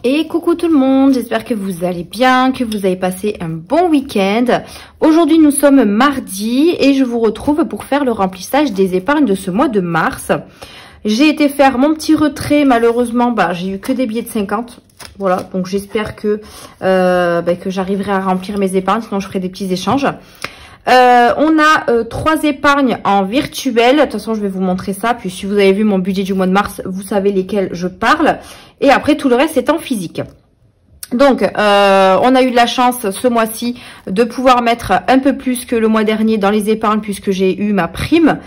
Et coucou tout le monde, j'espère que vous allez bien, que vous avez passé un bon week-end. Aujourd'hui nous sommes mardi et je vous retrouve pour faire le remplissage des épargnes de ce mois de mars. J'ai été faire mon petit retrait, malheureusement j'ai eu que des billets de 50. Voilà, donc j'espère que j'arriverai à remplir mes épargnes, sinon je ferai des petits échanges. On a 3 épargnes en virtuel. De toute façon, je vais vous montrer ça. Puis si vous avez vu mon budget du mois de mars, vous savez lesquels je parle. Et après, tout le reste est en physique. Donc, on a eu de la chance ce mois-ci de pouvoir mettre un peu plus que le mois dernier dans les épargnes puisque j'ai eu ma prime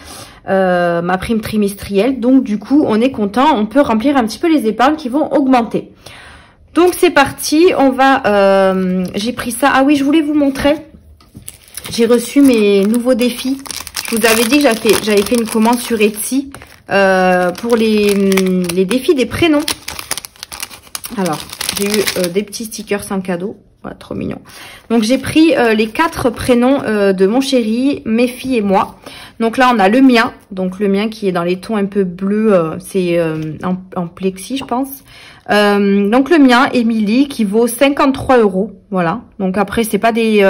trimestrielle. Donc, du coup, on est content. On peut remplir un petit peu les épargnes qui vont augmenter. Donc, c'est parti. On va... j'ai pris ça. Ah oui, je voulais vous montrer. J'ai reçu mes nouveaux défis. Je vous avais dit que j'avais fait une commande sur Etsy pour les défis des prénoms. Alors, j'ai eu des petits stickers en cadeau. Voilà, trop mignon. Donc, j'ai pris les 4 prénoms de mon chéri, mes filles et moi. Donc là, on a le mien. Donc, le mien qui est dans les tons un peu bleus. C'est en plexi, je pense. Donc, le mien, Émilie, qui vaut 53 €. Voilà. Donc, après, c'est pas des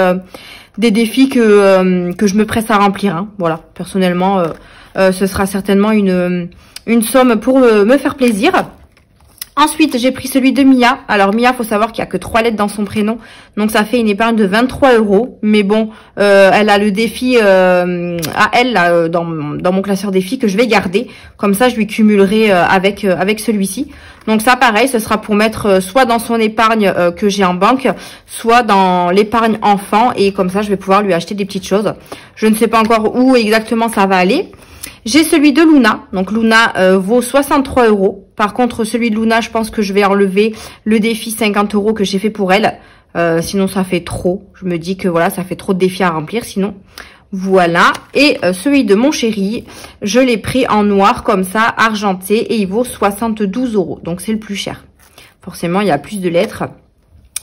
défis que je me presse à remplir. Hein. Voilà. Personnellement, ce sera certainement une somme pour me faire plaisir. Ensuite, j'ai pris celui de Mia. Alors, Mia, faut savoir qu'il n'y a que 3 lettres dans son prénom. Donc, ça fait une épargne de 23 €. Mais bon, elle a le défi à elle, là, dans mon classeur défi que je vais garder. Comme ça, je lui cumulerai avec celui-ci. Donc, ça, pareil, ce sera pour mettre soit dans son épargne que j'ai en banque, soit dans l'épargne enfant. Et comme ça, je vais pouvoir lui acheter des petites choses. Je ne sais pas encore où exactement ça va aller. J'ai celui de Luna. Donc, Luna vaut 63 €. Par contre, celui de Luna, je pense que je vais enlever le défi 50 € que j'ai fait pour elle. Sinon, ça fait trop. Je me dis que voilà, ça fait trop de défis à remplir. Sinon, voilà. Et celui de mon chéri, je l'ai pris en noir comme ça, argenté. Et il vaut 72 €. Donc, c'est le plus cher. Forcément, il y a plus de lettres.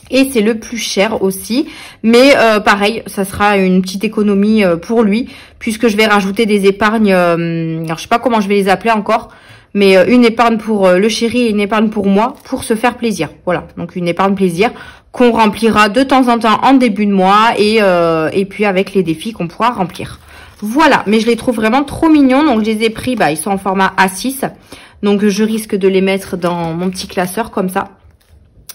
Et c'est le plus cher aussi. Mais pareil, ça sera une petite économie pour lui. Puisque je vais rajouter des épargnes. Alors, je sais pas comment je vais les appeler encore. Mais une épargne pour le chéri et une épargne pour moi. Pour se faire plaisir. Voilà. Donc, une épargne plaisir qu'on remplira de temps en temps en début de mois. Et puis avec les défis qu'on pourra remplir. Voilà. Mais je les trouve vraiment trop mignons. Donc, je les ai pris. Ils sont en format A6. Donc, je risque de les mettre dans mon petit classeur comme ça.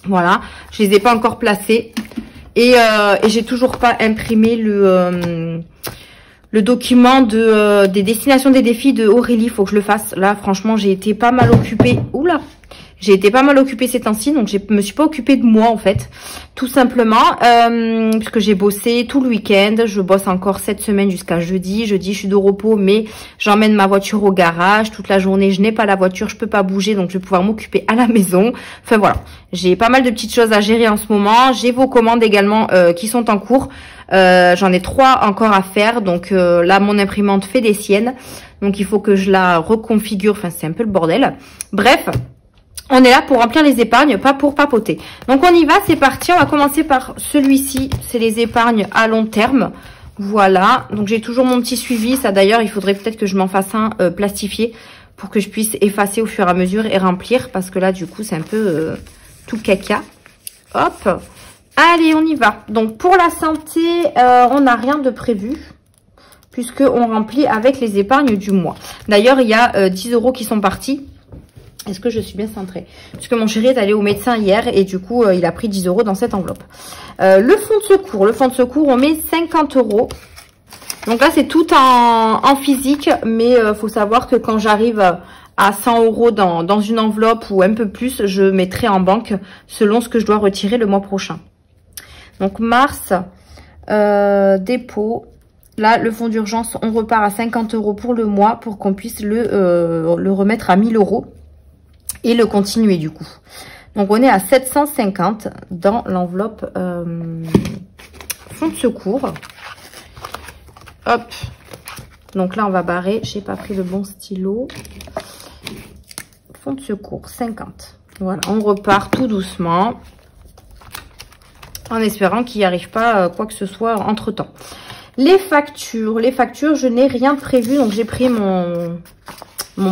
Voilà, je les ai pas encore placés et j'ai toujours pas imprimé le document des destinations des défis de Aurélie. Faut que je le fasse. Là, franchement, j'ai été pas mal occupée. Oula, j'ai été pas mal occupée ces temps-ci, donc je me suis pas occupée de moi en fait, tout simplement, puisque j'ai bossé tout le week-end. Je bosse encore cette semaine jusqu'à jeudi. Jeudi, je suis de repos, mais j'emmène ma voiture au garage toute la journée. Je n'ai pas la voiture, je peux pas bouger, donc je vais pouvoir m'occuper à la maison. Enfin voilà, j'ai pas mal de petites choses à gérer en ce moment. J'ai vos commandes également qui sont en cours. J'en ai 3 encore à faire, donc là mon imprimante fait des siennes, donc il faut que je la reconfigure. Enfin, c'est un peu le bordel. Bref. On est là pour remplir les épargnes, pas pour papoter. Donc, on y va, c'est parti. On va commencer par celui-ci. C'est les épargnes à long terme. Voilà. Donc, j'ai toujours mon petit suivi. Ça, d'ailleurs, il faudrait peut-être que je m'en fasse un plastifié pour que je puisse effacer au fur et à mesure et remplir. Parce que là, du coup, c'est un peu tout caca. Hop. Allez, on y va. Donc, pour la santé, on n'a rien de prévu, puisqu'on remplit avec les épargnes du mois. D'ailleurs, il y a 10 € qui sont partis. Est-ce que je suis bien centrée? Puisque mon chéri est allé au médecin hier et du coup, il a pris 10 € dans cette enveloppe. Le fonds de secours. Le fonds de secours, on met 50 €. Donc là, c'est tout en physique. Mais faut savoir que quand j'arrive à 100 € dans une enveloppe ou un peu plus, je mettrai en banque selon ce que je dois retirer le mois prochain. Donc mars, dépôt. Là, le fonds d'urgence, on repart à 50 € pour le mois pour qu'on puisse le remettre à 1000 €. Et le continuer du coup. Donc on est à 750 dans l'enveloppe fonds de secours. Hop. Donc là on va barrer. J'ai pas pris le bon stylo. Fonds de secours 50. Voilà, on repart tout doucement. En espérant qu'il n'y arrive pas quoi que ce soit entre temps. Les factures, je n'ai rien prévu. Donc j'ai pris mon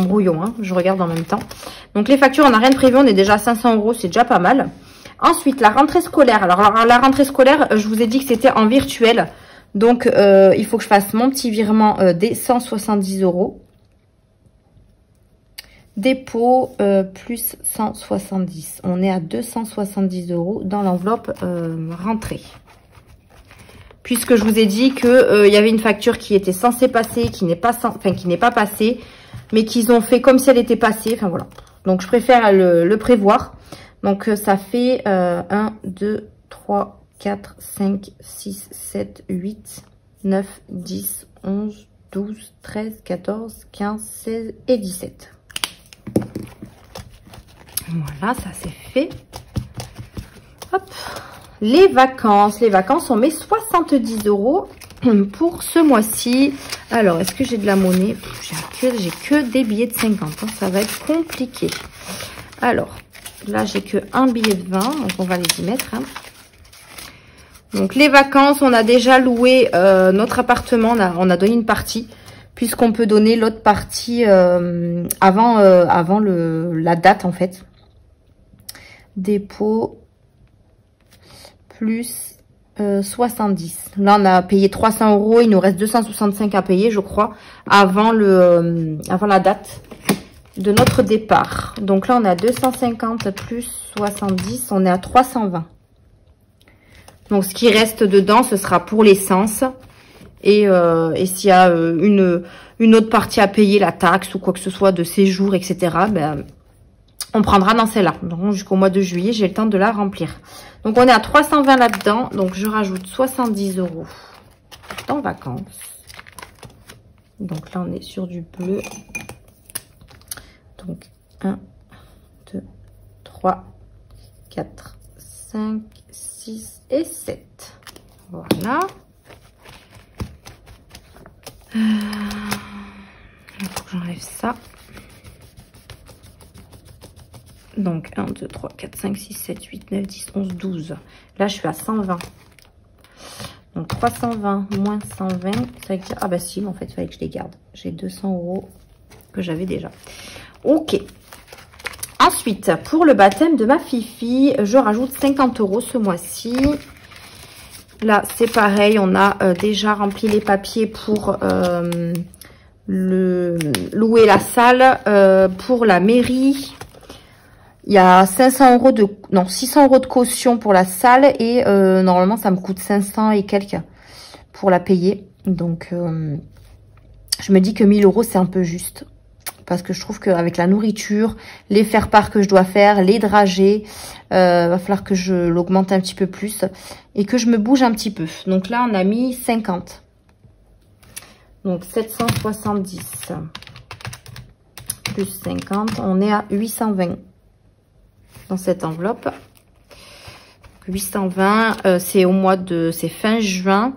brouillon, hein, je regarde en même temps. Donc les factures, on n'a rien de prévu, on est déjà à 500 €, c'est déjà pas mal. Ensuite, la rentrée scolaire. Alors, la rentrée scolaire, je vous ai dit que c'était en virtuel. Donc, il faut que je fasse mon petit virement des 170 €. Dépôt plus 170. On est à 270 € dans l'enveloppe rentrée. Puisque je vous ai dit que il y avait une facture qui était censée passer, qui n'est pas passée, mais qu'ils ont fait comme si elle était passée. Enfin voilà. Donc je préfère le prévoir. Donc ça fait 1, 2, 3, 4, 5, 6, 7, 8, 9, 10, 11, 12, 13, 14, 15, 16 et 17. Voilà, ça c'est fait. Hop. Les vacances, on met 70 € pour ce mois-ci. Alors, est-ce que j'ai de la monnaie? J'ai que des billets de 50, hein, ça va être compliqué. Alors, là, j'ai que un billet de 20, donc on va les y mettre. Hein. Donc, les vacances, on a déjà loué notre appartement, on a donné une partie, puisqu'on peut donner l'autre partie avant la date, en fait. Dépôt plus 70. Là, on a payé 300 €. Il nous reste 265 à payer, je crois, avant la date de notre départ. Donc là, on a 250 plus 70. On est à 320. Donc, ce qui reste dedans, ce sera pour l'essence. Et s'il y a une autre partie à payer, la taxe ou quoi que ce soit de séjour, etc., ben, on prendra dans celle-là. Donc, jusqu'au mois de juillet, j'ai le temps de la remplir. Donc, on est à 320 là-dedans. Donc, je rajoute 70 € dans vacances. Donc, là, on est sur du bleu. Donc, 1, 2, 3, 4, 5, 6 et 7. Voilà. Il faut que j'enlève ça. Donc, 1, 2, 3, 4, 5, 6, 7, 8, 9, 10, 11, 12. Là, je suis à 120. Donc, 320 moins 120. Ça veut dire... Ah bah si, en fait, il fallait que je les garde. J'ai 200 € que j'avais déjà. Ok. Ensuite, pour le baptême de ma Fifi, je rajoute 50 € ce mois-ci. Là, c'est pareil. On a déjà rempli les papiers pour... louer la salle pour la mairie. Il y a 600 € de caution pour la salle et normalement ça me coûte 500 et quelques pour la payer. Donc je me dis que 1000 € c'est un peu juste parce que je trouve qu'avec la nourriture, les faire-part que je dois faire, les dragées, va falloir que je l'augmente un petit peu plus et que je me bouge un petit peu. Donc là on a mis 50. Donc 770 plus 50, on est à 820 dans cette enveloppe. 820, c'est au mois de... c'est fin juin.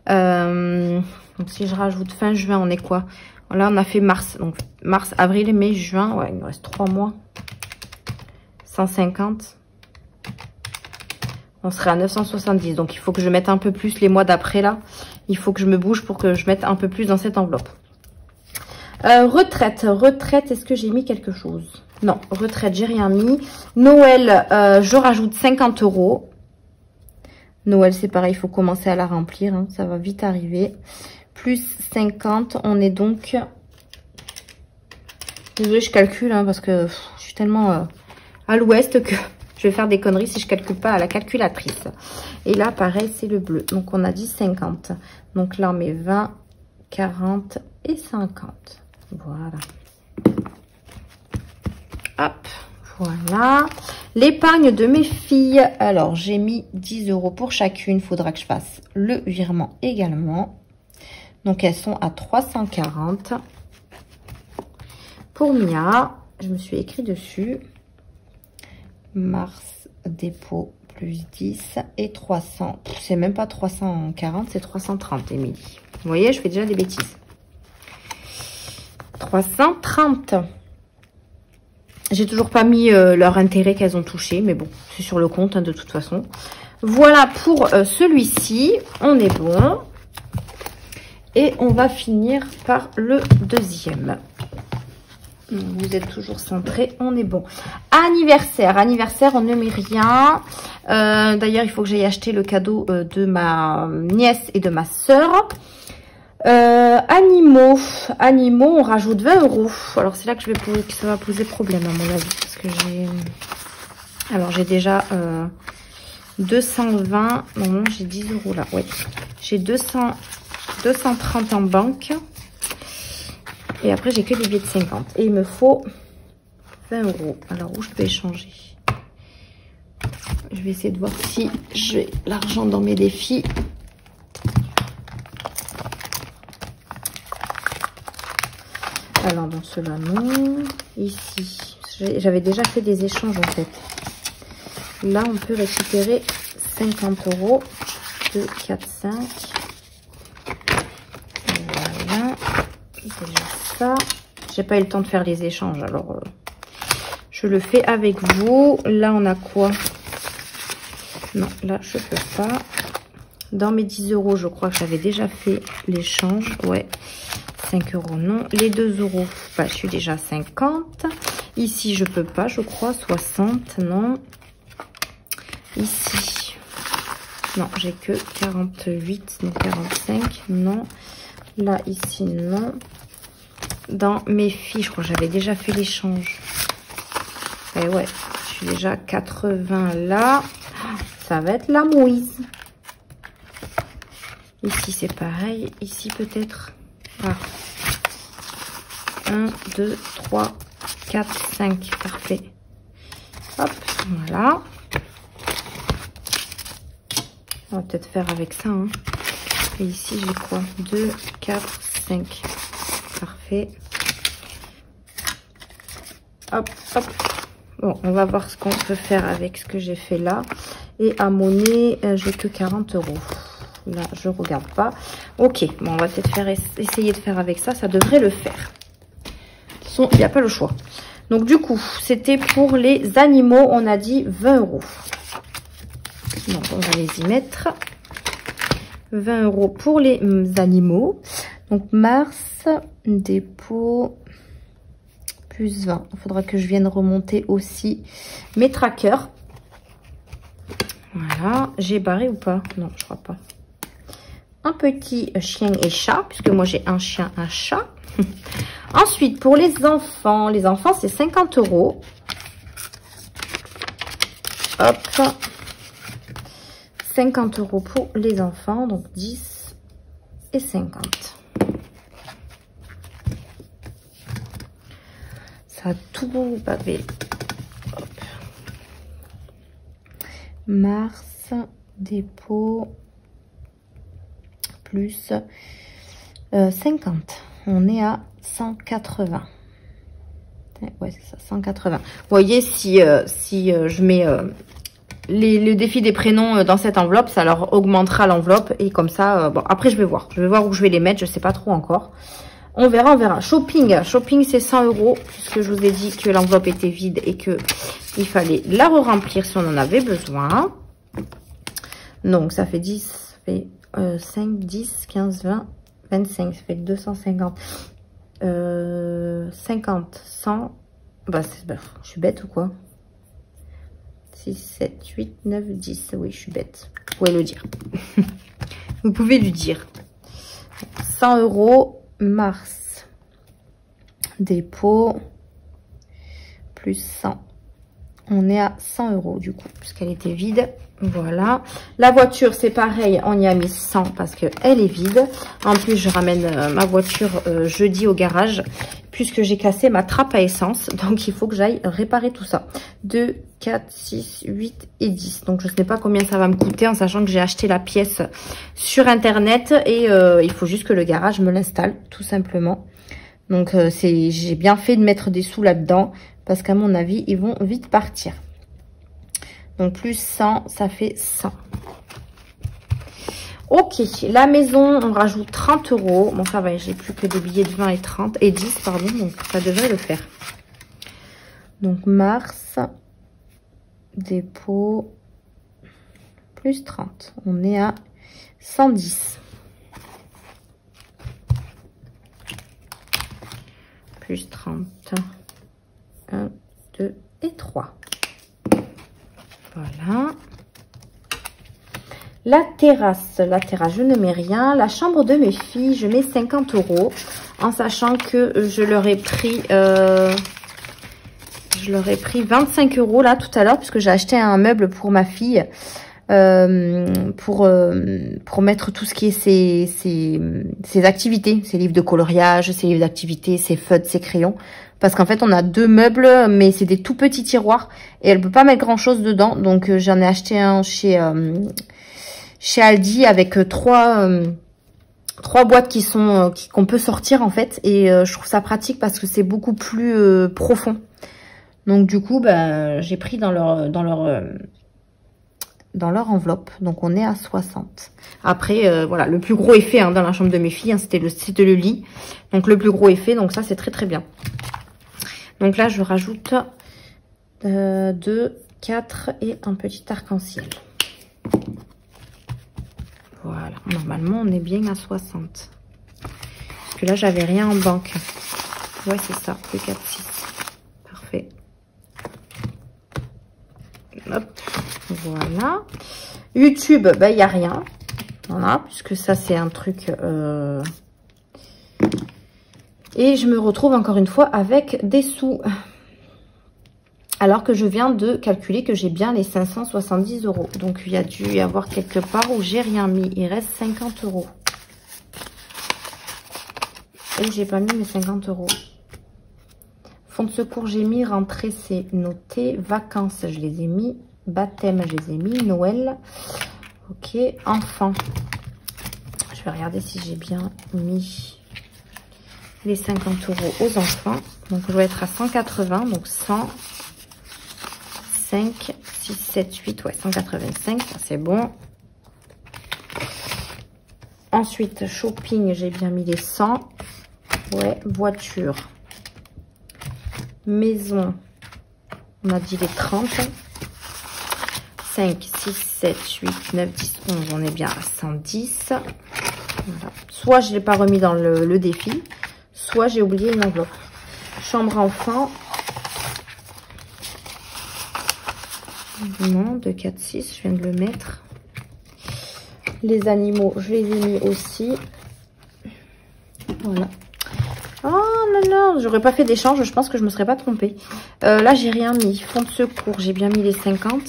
Donc si je rajoute fin juin, on est quoi? Là, on a fait mars. Donc mars, avril, mai, juin. Ouais, il nous reste 3 mois. 150. On serait à 970. Donc il faut que je mette un peu plus les mois d'après là. Il faut que je me bouge pour que je mette un peu plus dans cette enveloppe. Retraite, est-ce que j'ai mis quelque chose? Non, retraite, j'ai rien mis. Noël, je rajoute 50 €. Noël, c'est pareil, il faut commencer à la remplir. Hein, ça va vite arriver. Plus 50, on est donc... Désolée, je calcule hein, parce que je suis tellement à l'ouest que je vais faire des conneries si je calcule pas à la calculatrice. Et là, pareil, c'est le bleu. Donc, on a dit 50. Donc là, on met 20, 40 et 50. Voilà. Hop, voilà. L'épargne de mes filles. Alors, j'ai mis 10 € pour chacune. Il faudra que je fasse le virement également. Donc, elles sont à 340. Pour Mia, je me suis écrit dessus. Mars, dépôt, plus 10 et 300. C'est même pas 340, c'est 330, Émilie. Vous voyez, je fais déjà des bêtises. 330. J'ai toujours pas mis leur intérêt qu'elles ont touché, mais bon, c'est sur le compte hein, de toute façon. Voilà pour celui-ci, on est bon. Et on va finir par le deuxième. Vous êtes toujours centré, on est bon. Anniversaire, on ne met rien. D'ailleurs, il faut que j'aille acheter le cadeau de ma nièce et de ma soeur. Animaux, on rajoute 20 €. Alors c'est là que ça va poser problème à mon avis, parce que j'ai déjà 220. Non, j'ai 10 € là. Ouais, j'ai 230 en banque. Et après, j'ai que des billets de 50. Et il me faut 20 €. Alors, où je peux échanger? Je vais essayer de voir si j'ai l'argent dans mes défis. Alors, dans ceux-là, non. Ici, j'avais déjà fait des échanges, en fait. Là, on peut récupérer 50 €. 2, 4, 5. Voilà. Déjà ça. J'ai pas eu le temps de faire les échanges, alors je le fais avec vous. Là, on a quoi? Non, là, je peux pas. Dans mes 10 €, je crois que j'avais déjà fait l'échange. Ouais, 5 €, non. Les 2 €, bah, je suis déjà à 50. Ici, je peux pas, je crois. 60, non. Ici, non, j'ai que 48, donc 45, non. Là, ici, non. Dans mes filles, je crois que j'avais déjà fait l'échange. Et ouais, je suis déjà à 80 là. Ça va être la mouise. Ici, c'est pareil. Ici, peut-être. Ah. 1, 2, 3, 4, 5. Parfait. Hop, voilà. On va peut-être faire avec ça. Hein. Et ici, j'ai quoi? 2, 4, 5. Parfait. Hop, hop. Bon, on va voir ce qu'on peut faire avec ce que j'ai fait là. Et à monnaie, j'ai que 40 €. Là, je regarde pas. Ok, bon, on va peut-être essayer de faire avec ça. Ça devrait le faire. De toute façon, il n'y a pas le choix. Donc, du coup, c'était pour les animaux. On a dit 20 €. Donc, on va les y mettre. 20 € pour les animaux. Donc, mars, dépôt, plus 20. Il faudra que je vienne remonter aussi mes trackers. Voilà. J'ai barré ou pas? Non, je crois pas. Un petit chien et chat, puisque moi, j'ai un chien, un chat. Ensuite, pour les enfants, c'est 50 €. Hop. 50 € pour les enfants, donc 10 et 50. Ça a tout bavé. Hop. Mars, dépôt, plus 50. On est à 180. Ouais, c'est ça, 180. Vous voyez, si je mets... le défi des prénoms dans cette enveloppe, ça leur augmentera l'enveloppe. Et comme ça, bon, après, je vais voir. Je vais voir où je vais les mettre. Je sais pas trop encore. On verra, on verra. Shopping, c'est 100 €. Puisque je vous ai dit que l'enveloppe était vide et que il fallait la re-remplir si on en avait besoin. Donc, ça fait 10, ça fait 5, 10, 15, 20, 25. Ça fait 250. 50, 100. Bah, je suis bête ou quoi? 6, 7, 8, 9, 10. Oui, je suis bête. Vous pouvez le dire. Vous pouvez lui dire. 100 €, mars. Dépôt. Plus 100. On est à 100 € du coup, puisqu'elle était vide. Voilà. La voiture, c'est pareil. On y a mis 100 parce qu'elle est vide. En plus, je ramène ma voiture jeudi au garage, puisque j'ai cassé ma trappe à essence. Donc, il faut que j'aille réparer tout ça. 2, 4, 6, 8 et 10. Donc, je ne sais pas combien ça va me coûter, en sachant que j'ai acheté la pièce sur Internet. Et il faut juste que le garage me l'installe, tout simplement. Donc, j'ai bien fait de mettre des sous là-dedans, parce qu'à mon avis, ils vont vite partir. Donc, plus 100, ça fait 100. Ok, la maison, on rajoute 30 €. Bon, ça va, j'ai plus que des billets de 20 et 30, et 10, pardon, donc ça devrait le faire. Donc, mars, dépôt, plus 30. On est à 110. plus 30. 1, 2 et 3. Voilà. La terrasse, je ne mets rien. La chambre de mes filles, je mets 50 €, en sachant que je leur ai pris 25 € là tout à l'heure, puisque j'ai acheté un meuble pour ma fille, pour mettre tout ce qui est ses activités, ses livres de coloriage, ses livres d'activités, ses feutres, ses crayons. Parce qu'en fait, on a 2 meubles, mais c'est des tout petits tiroirs et elle peut pas mettre grand chose dedans. Donc, j'en ai acheté un chez Aldi avec 3 boîtes qu'on peut sortir en fait. Et je trouve ça pratique parce que c'est beaucoup plus profond. Donc, du coup, ben, j'ai pris dans leur enveloppe. Donc, on est à 60. Après, voilà, le plus gros effet dans la chambre de mes filles, c'était le lit. Donc, le plus gros effet. Donc, ça, c'est très, très bien. Donc là, je rajoute 2, 4 et un petit arc-en-ciel. Voilà. Normalement, on est bien à 60. Parce que là, j'avais rien en banque. Ouais, c'est ça. 2, 4, 6. Parfait. Hop. Voilà. YouTube, ben, il n'y a rien. Voilà. Puisque ça, c'est un truc... Et je me retrouve encore une fois avec des sous. Alors que je viens de calculer que j'ai bien les 570 €. Donc, il y a dû y avoir quelque part où j'ai rien mis. Il reste 50 €. Et j'ai pas mis mes 50 €. Fonds de secours, j'ai mis. Rentrée, c'est noté. Vacances, je les ai mis. Baptême, je les ai mis. Noël. Ok. Enfants. Je vais regarder si j'ai bien mis les 50 € aux enfants. Donc, je vais être à 180. Donc, 100, 5, 6, 7, 8. Ouais, 185. Ça, c'est bon. Ensuite, shopping, j'ai bien mis les 100. Ouais, voiture. Maison, on a dit les 30. 5, 6, 7, 8, 9, 10, 11. On est bien à 110. Voilà. Soit je ne l'ai pas remis dans le défi, soit j'ai oublié une enveloppe. Chambre enfant. Non, 2, 4, 6, je viens de le mettre. Les animaux, je les ai mis aussi. Voilà. Oh là là, j'aurais pas fait d'échange, je pense que je me serais pas trompée. Là, j'ai rien mis. Fonds de secours, j'ai bien mis les 50.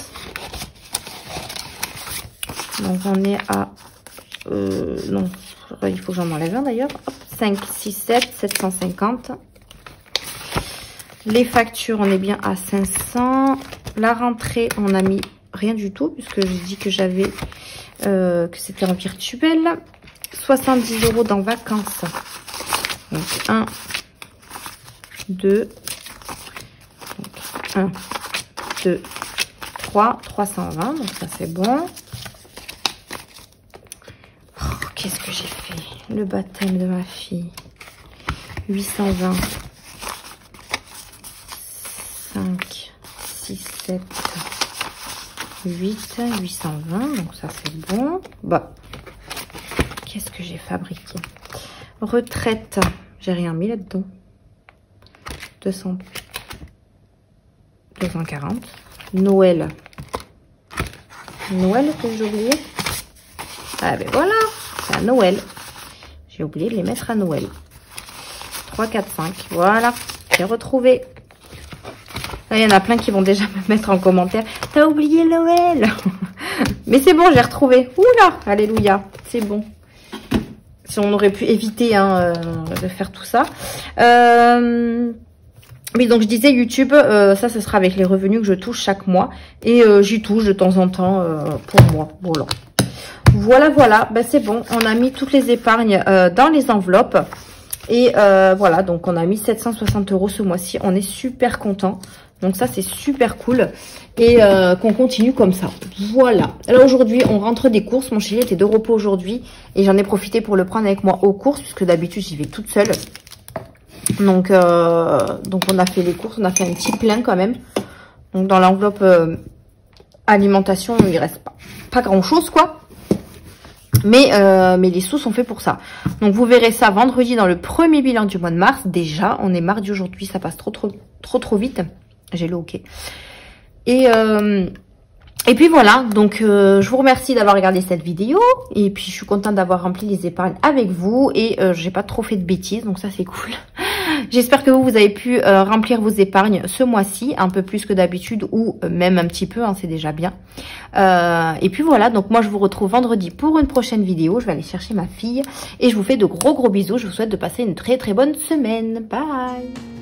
Donc, on est à... non, il faut que j'en enlève un d'ailleurs. 5, 6, 7, 750. Les factures, on est bien à 500. La rentrée, on a mis rien du tout, puisque j'ai dit que j'avais... que c'était en virtuel. 70 € dans vacances. Donc, 1, 2, 1, 2, 3, 320. Donc, ça, c'est bon. Oh, qu'est-ce que j'ai fait? Le baptême de ma fille. 820. 5, 6, 7, 8, 820. Donc, ça, c'est bon. Bah, qu'est-ce que j'ai fabriqué? Retraite, j'ai rien mis là-dedans. 200, 240. Noël. Noël que j'ai oublié. Ah ben voilà, c'est à Noël. J'ai oublié de les mettre à Noël. 3, 4, 5. Voilà, j'ai retrouvé. Là, il y en a plein qui vont déjà me mettre en commentaire. T'as oublié Noël. Mais c'est bon, j'ai retrouvé. Oula, alléluia, c'est bon. Si on aurait pu éviter de faire tout ça. Mais donc, je disais YouTube, ça, ce sera avec les revenus que je touche chaque mois. Et j'y touche de temps en temps pour moi. Voilà. Voilà, voilà. Ben, c'est bon. On a mis toutes les épargnes dans les enveloppes. Et voilà, donc on a mis 760 € ce mois-ci. On est super content. Donc ça, c'est super cool. Et qu'on continue comme ça. Voilà. Alors aujourd'hui, on rentre des courses. Mon chéri était de repos aujourd'hui. Et j'en ai profité pour le prendre avec moi aux courses. Puisque d'habitude, j'y vais toute seule. Donc on a fait les courses. On a fait un petit plein quand même. Donc dans l'enveloppe alimentation, il reste pas grand-chose quoi. Mais les sous sont faits pour ça. Donc vous verrez ça vendredi dans le premier bilan du mois de mars. Déjà, on est mardi aujourd'hui, ça passe trop vite. J'ai le ok. Et puis voilà, donc je vous remercie d'avoir regardé cette vidéo. Et puis je suis contente d'avoir rempli les épargnes avec vous. Et j'ai pas trop fait de bêtises, donc ça c'est cool. J'espère que vous avez pu remplir vos épargnes ce mois-ci, un peu plus que d'habitude ou même un petit peu, hein, c'est déjà bien. Et puis voilà, donc moi je vous retrouve vendredi pour une prochaine vidéo. Je vais aller chercher ma fille et je vous fais de gros bisous. Je vous souhaite de passer une très bonne semaine. Bye!